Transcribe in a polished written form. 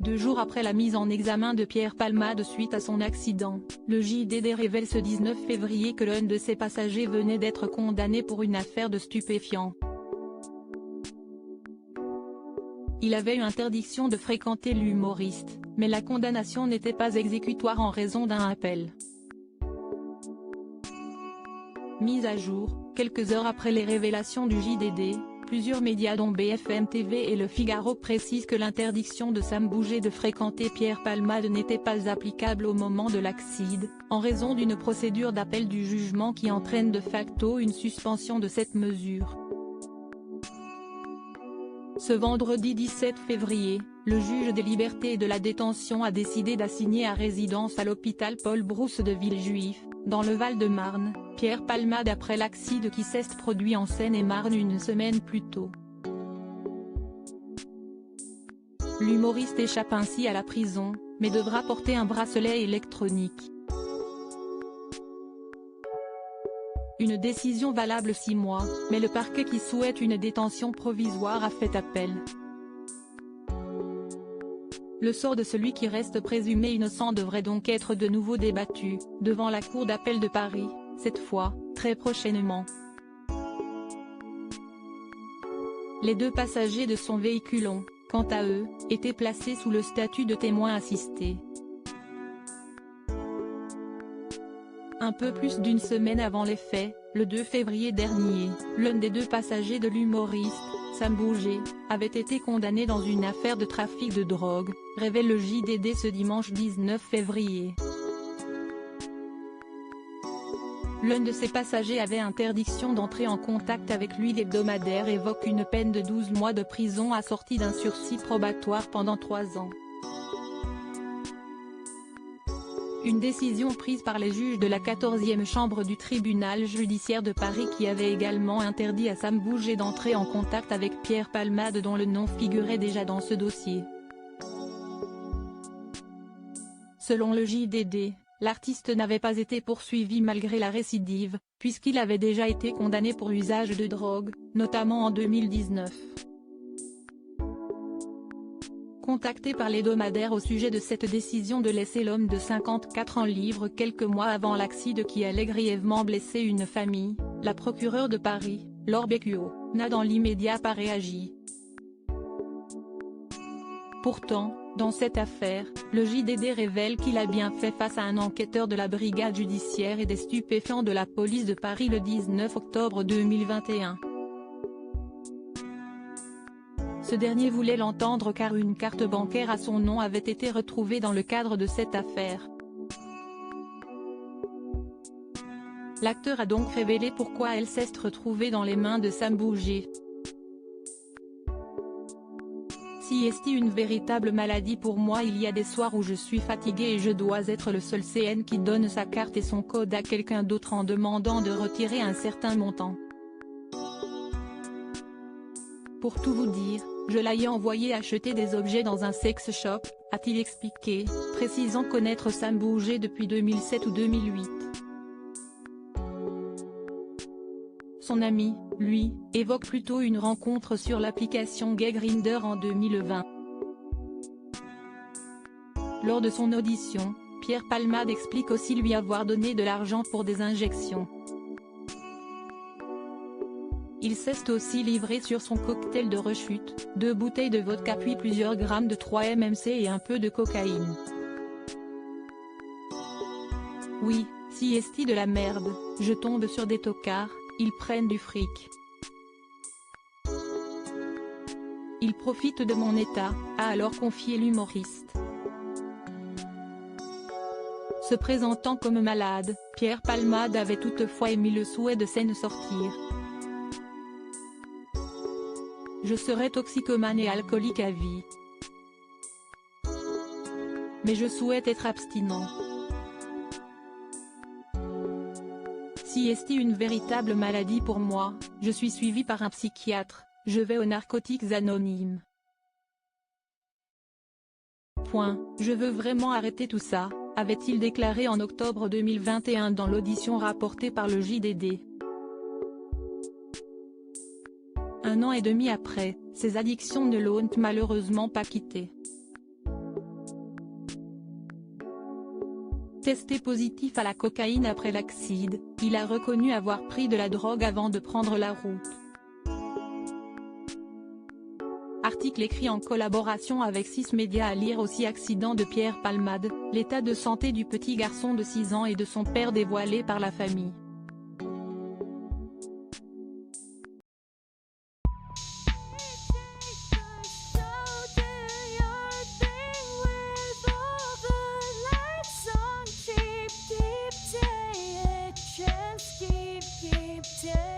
2 jours après la mise en examen de Pierre Palmade suite à son accident, le JDD révèle ce 19 février que l'un de ses passagers venait d'être condamné pour une affaire de stupéfiants. Il avait eu interdiction de fréquenter l'humoriste, mais la condamnation n'était pas exécutoire en raison d'un appel. Mise à jour, quelques heures après les révélations du JDD, plusieurs médias dont BFM TV et Le Figaro précisent que l'interdiction de Sam Bouget de fréquenter Pierre Palmade n'était pas applicable au moment de l'accident, en raison d'une procédure d'appel du jugement qui entraîne de facto une suspension de cette mesure. Ce vendredi 17 février, le juge des libertés et de la détention a décidé d'assigner à résidence à l'hôpital Paul Brousse de Villejuif, dans le Val-de-Marne, Pierre Palmade après l'accident qui s'est produit en Seine-et-Marne une semaine plus tôt. L'humoriste échappe ainsi à la prison, mais devra porter un bracelet électronique. Une décision valable 6 mois, mais le parquet qui souhaite une détention provisoire a fait appel. Le sort de celui qui reste présumé innocent devrait donc être de nouveau débattu, devant la Cour d'appel de Paris, cette fois, très prochainement. Les 2 passagers de son véhicule ont, quant à eux, été placés sous le statut de témoins assistés. Un peu plus d'une semaine avant les faits, le 2 février dernier, l'un des 2 passagers de l'humoriste, Sam Bouget, avait été condamné dans une affaire de trafic de drogue, révèle le JDD ce dimanche 19 février. L'un de ses passagers avait interdiction d'entrer en contact avec lui. L'hebdomadaire évoque une peine de 12 mois de prison assortie d'un sursis probatoire pendant 3 ans. Une décision prise par les juges de la 14e chambre du tribunal judiciaire de Paris qui avait également interdit à Sam Bouget d'entrer en contact avec Pierre Palmade dont le nom figurait déjà dans ce dossier. Selon le JDD, l'artiste n'avait pas été poursuivi malgré la récidive, puisqu'il avait déjà été condamné pour usage de drogue, notamment en 2019. Contacté par l'hebdomadaire au sujet de cette décision de laisser l'homme de 54 ans libre quelques mois avant l'accident qui allait grièvement blesser une famille, la procureure de Paris, Laure Becchio, n'a dans l'immédiat pas réagi. Pourtant, dans cette affaire, le JDD révèle qu'il a bien fait face à un enquêteur de la brigade judiciaire et des stupéfiants de la police de Paris le 19 octobre 2021. Ce dernier voulait l'entendre car une carte bancaire à son nom avait été retrouvée dans le cadre de cette affaire. L'acteur a donc révélé pourquoi elle s'est retrouvée dans les mains de Sam Bouget. Si est une véritable maladie pour moi, il y a des soirs où je suis fatigué et je dois être le seul CN qui donne sa carte et son code à quelqu'un d'autre en demandant de retirer un certain montant. Pour tout vous dire, je l'ai envoyé acheter des objets dans un sex shop, a-t-il expliqué, précisant connaître Sam Bouget depuis 2007 ou 2008. Son ami, lui, évoque plutôt une rencontre sur l'application gay Grindr en 2020. Lors de son audition, Pierre Palmade explique aussi lui avoir donné de l'argent pour des injections. Il s'est aussi livré sur son cocktail de rechute, 2 bouteilles de vodka puis plusieurs grammes de 3-MMC et un peu de cocaïne. Oui, si est de la merde, je tombe sur des tocards, ils prennent du fric. Ils profitent de mon état, a alors confié l'humoriste. Se présentant comme malade, Pierre Palmade avait toutefois émis le souhait de s'en sortir. Je serais toxicomane et alcoolique à vie. Mais je souhaite être abstinent. Si est une véritable maladie pour moi, je suis suivi par un psychiatre, je vais aux narcotiques anonymes. Je veux vraiment arrêter tout ça, avait-il déclaré en octobre 2021 dans l'audition rapportée par le JDD. 1 an et demi après, ses addictions ne l'ont malheureusement pas quitté. testé positif à la cocaïne après l'accident, il a reconnu avoir pris de la drogue avant de prendre la route. Article écrit en collaboration avec 6 médias à lire aussi. Accident de Pierre Palmade, l'état de santé du petit garçon de 6 ans et de son père dévoilé par la famille. Yeah.